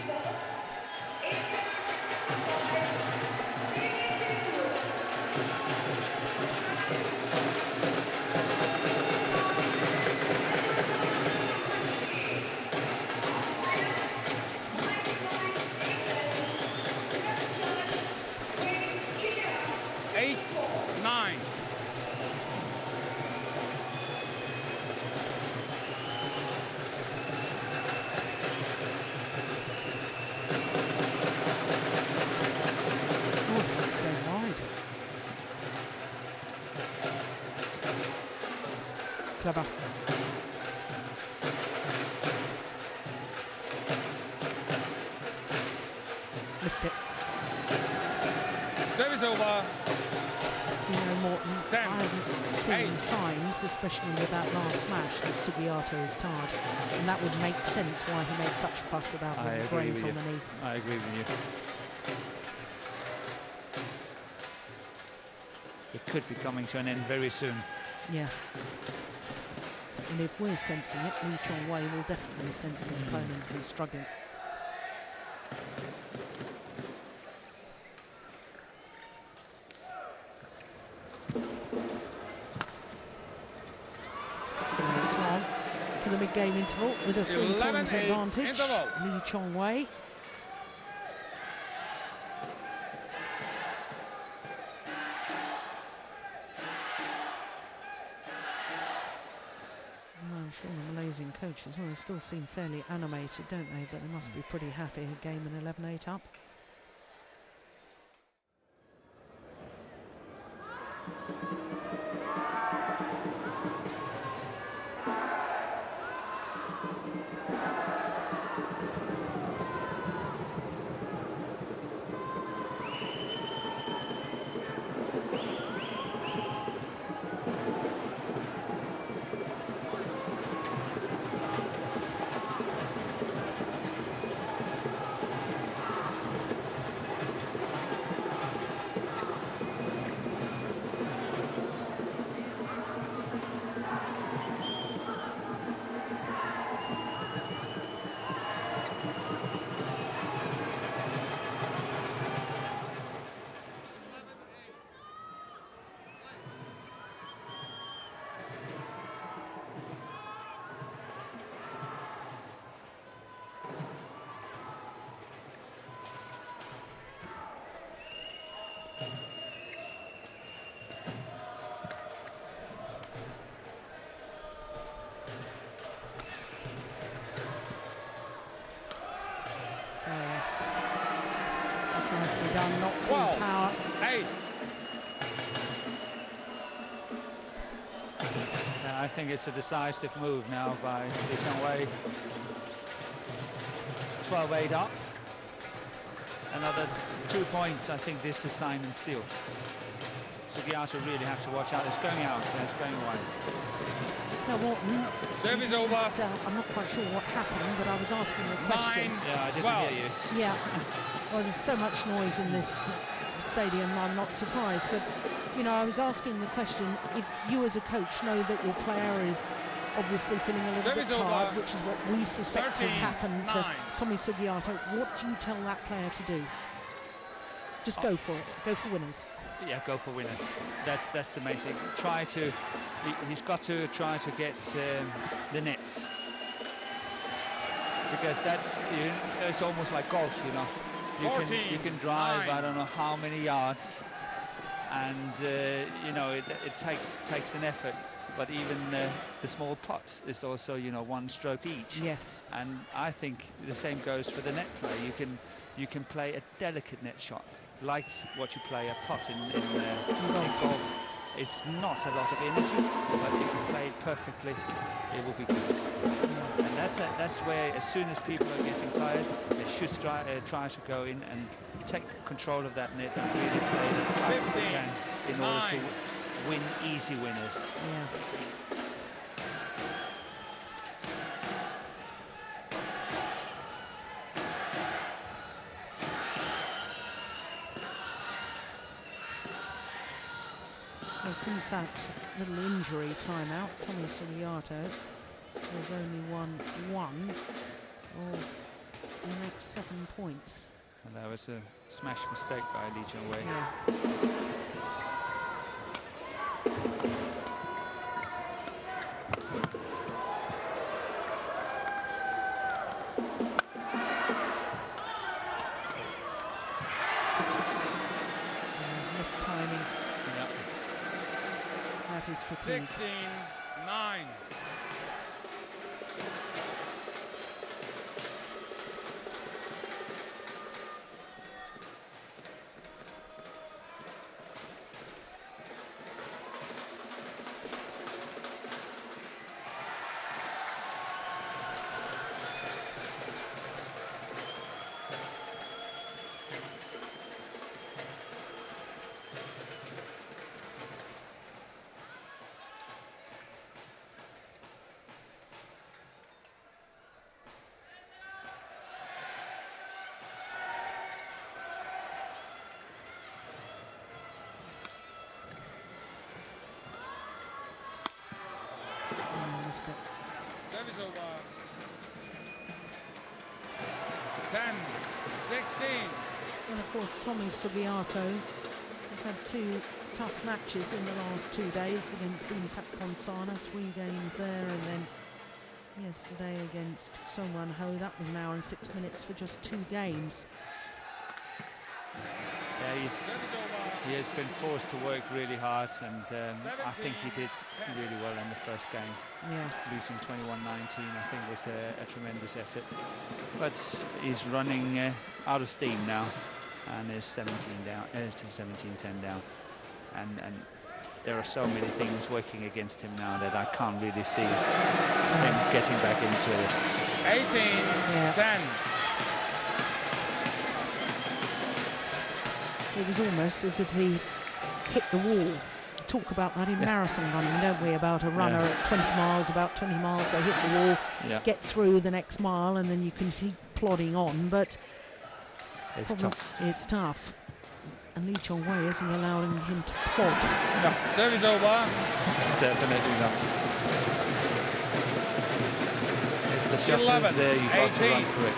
Clever. Missed it. Service over. You know, Morton, I haven't seen signs, especially with that last smash, that Sugiato is tired. And that would make sense why he made such a fuss about the graze on the knee. I agree with you. It could be coming to an end very soon. Yeah. And if we're sensing it, Lee Chong Wei will definitely sense his opponent is struggling. It's on to the mid-game interval with a 3-point advantage. Interval. Lee Chong Wei. I'm sure the Malaysian coaches well, they still seem fairly animated, don't they? But they must be pretty happy a game and 11-8 up. Nicely done, not full power. 8. I think it's a decisive move now by Lee Chong Wei. 12-8 up. Another 2 points. I think this is signed and sealed. Sugiyato really have to watch out. It's going out, so it's going wide. Now, Walton, Service over. I'm not quite sure what happened, but I was asking a question. 9, Yeah, I didn't 12. hear you. Yeah. Well, there's so much noise in this stadium, I'm not surprised. But, you know, I was asking the question, if you as a coach know that your player is obviously feeling a little Service bit tired, over. which is what we suspect 13, has happened to 9. Tommy Sugiyato, what do you tell that player to do? Just go for it. Go for winners. Yeah, go for winners. That's the main thing. He's got to try to get the nets, because it's almost like golf, you know. You can drive 9. I don't know how many yards, and you know it takes an effort. But even the small putts is also, you know, one stroke each. Yes. And I think the same goes for the net play. You can play a delicate net shot, like what you play a putt in golf. It's not a lot of energy, but if you play it perfectly, it will be good. And that's where, as soon as people are getting tired, they should try to go in and take control of that net and really play it as tight as they 15, can in order to 9. win easy winners. Yeah. Well, since that little injury timeout, Tommy Sugiyato has only won 1 of the next 7 points. And that was a smash mistake by Lee Jung-wei. Yeah. Mistiming. Yeah. That is fatigue. 16, 9. Missed it. Service over. 10, 16. And of course, Tommy Sugiyato has had 2 tough matches in the last 2 days against Bumsak Ponsana, 3 games there, and then yesterday against Song Wan Ho. That was an hour and 6 minutes for just 2 games. Yeah, Service over. he has been forced to work really hard, and I think he did really well in the first game. Yeah. Losing 21-19, I think, was a tremendous effort. But he's running out of steam now, and is 17 down, 17-10 down, and there are so many things working against him now that I can't really see him getting back into this. 18, 10. It was almost as if he hit the wall. Talk about that in marathon running, don't we? About a runner at 20 miles, about 20 miles, they hit the wall, get through the next mile, and then you can keep plodding on. But It's tough. It's tough. And Lee Chong-wei isn't allowing him to plod. No, Service over. definitely not. If the shot 11, is there, you've got to run 18. for it.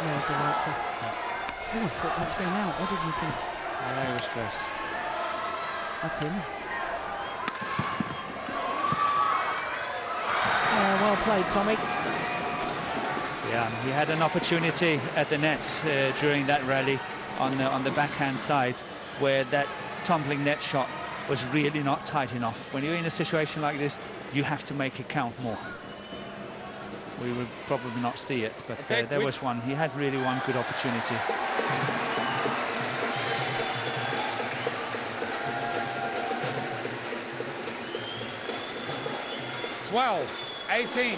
Yeah, delightful. Oh, I thought that's going out. What did you think? Yeah, it was close. That's him. played, Tommy. Yeah, he had an opportunity at the nets during that rally on the backhand side, where that tumbling net shot was really not tight enough. When you're in a situation like this, you have to make it count more. We would probably not see it, but there was one. He had really one good opportunity. 12-18.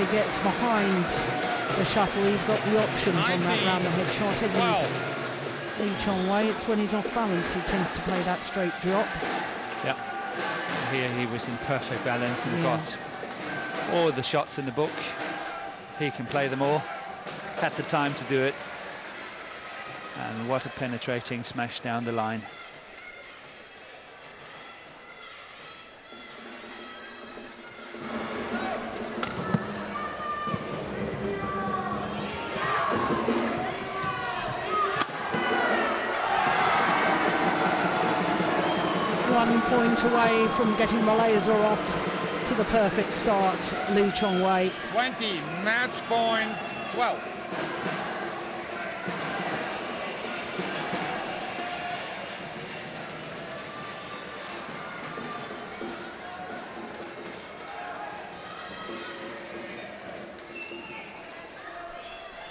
Gets behind the shuttle, he's got the options 19, on that round the head shot, hasn't 12. he? Lee Chong-wei, it's when he's off balance he tends to play that straight drop. Yeah, here he was in perfect balance and got all the shots in the book. He can play them all, had the time to do it, and what a penetrating smash down the line. Point away from getting Malaysia off to the perfect start, Lee Chong-wei. 20, match point 12.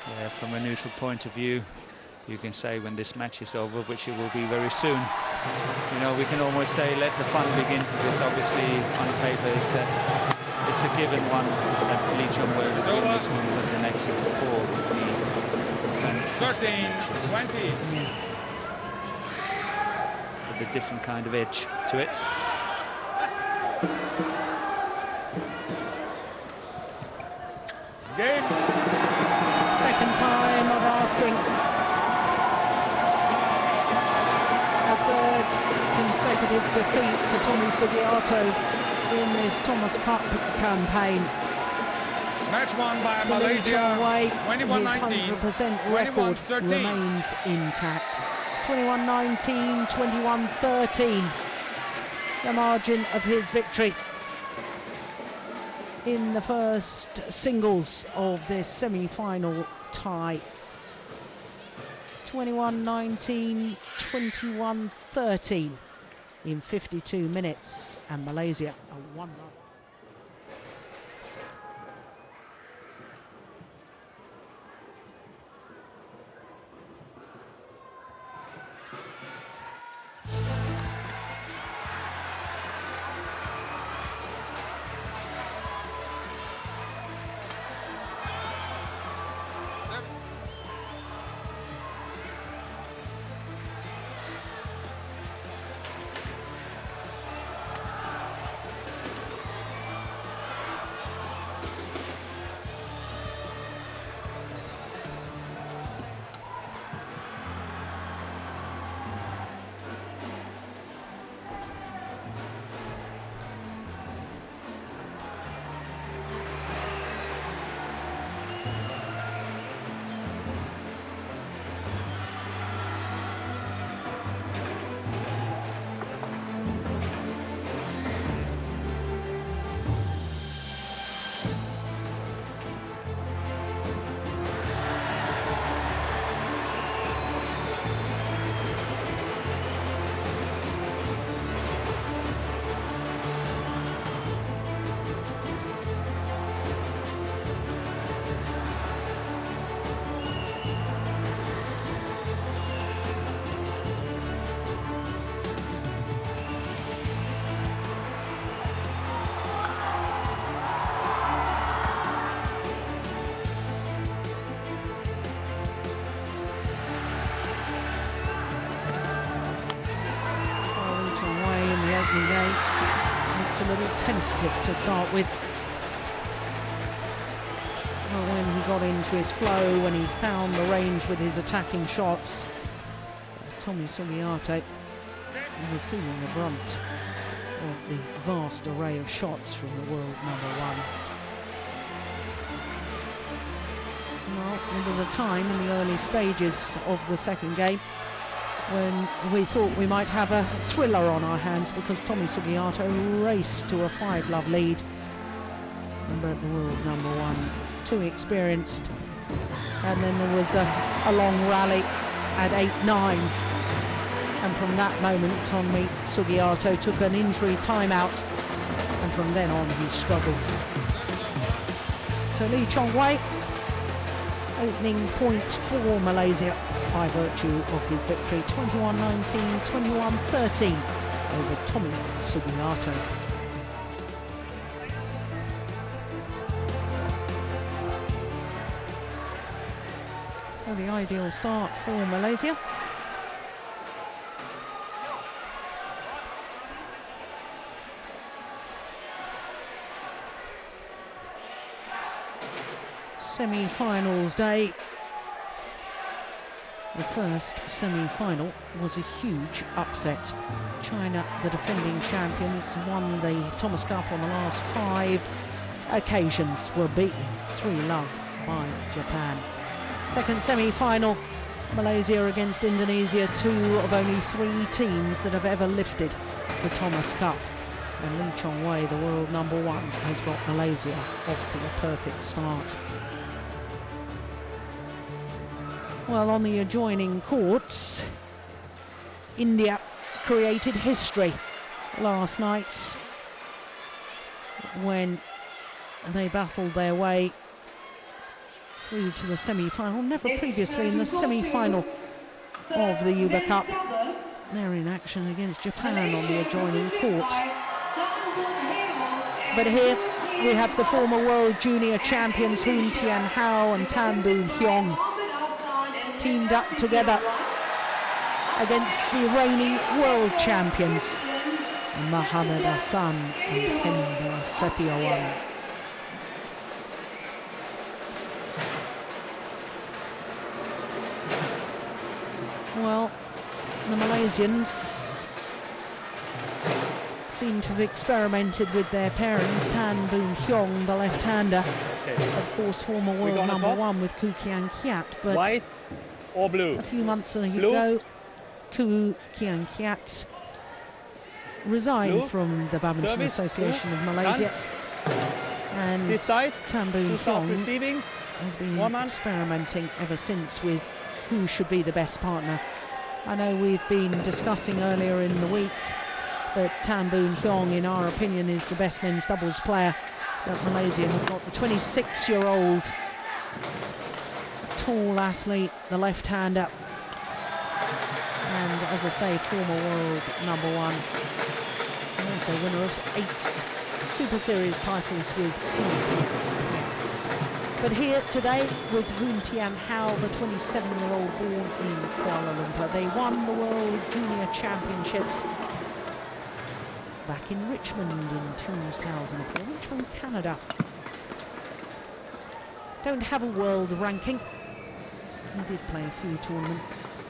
Yeah, from a neutral point of view, you can say when this match is over, which it will be very soon, you know, we can almost say let the fun begin, because obviously on paper it's a given one that Lee Chong-wei will win this one, but the next four will be fantastic matches 13-20. with a different kind of edge to it. Game. Second time of asking. Third consecutive defeat for Tommy Sugiarto in this Thomas Cup campaign. Match won by The Lee Chong-wei, 21-19. his 100% record 21-13. remains intact. 21-19, 21-13, the margin of his victory in the first singles of this semi-final tie. 21-19, 21-13 in 52 minutes, and Malaysia a 1-0. Looked a little tentative to start with. Well, when he got into his flow, when he's found the range with his attacking shots, Tommy Sugiarto was feeling the brunt. of the vast array of shots from the world number one. Well, there was a time in the early stages of the second game when we thought we might have a thriller on our hands because Tommy Sugiarto raced to a 5-love lead. But the world number one, too experienced. And then there was a long rally at 8-9. And from that moment, Tommy Sugiarto took an injury timeout. And from then on, he struggled. So Lee Chong-wei, opening point for Malaysia by virtue of his victory, 21-19, 21-13 over Tommy Sugiarto. So the ideal start for Malaysia. Semi-finals day. The first semi-final was a huge upset. China, the defending champions, won the Thomas Cup on the last 5 occasions, were beaten 3-love by Japan. Second semi-final, Malaysia against Indonesia, 2 of only 3 teams that have ever lifted the Thomas Cup. And Lee Chong-wei, the world number one, has got Malaysia off to the perfect start. Well, on the adjoining courts, India created history last night when they battled their way through to the semi-final. Never previously in the semi-final of the Yuba Cup. They're in action against Japan on the adjoining court. But here we have the former world junior champions Hoon Tian Hao and Tan Boon Hyung teamed up together against the reigning world champions Mohammad Hassan and Hendra Setiawan. Well, the Malaysians seem to have experimented with their pairings. Tan Boon Hyung, the left-hander, of course former world number one with Koo Kian Kiat, but white or blue? A few months ago, Koo Kian Kiat resigned from the Badminton Association of Malaysia, and this side, Tan Boon Hyung receiving, has been experimenting ever since with who should be the best partner. I know we've been discussing earlier in the week that Tan Boon Hyung, in our opinion, is the best men's doubles player that Malaysia have got. The 26-year-old tall athlete, the left-hander, and as I say, former world number one, and also winner of 8 Super Series titles with India. But here today with Hoon Tian Hao, the 27-year-old born in Kuala Lumpur. They won the World Junior Championships back in Richmond in 2004, Richmond, Canada. Don't have a world ranking. He did play a few tournaments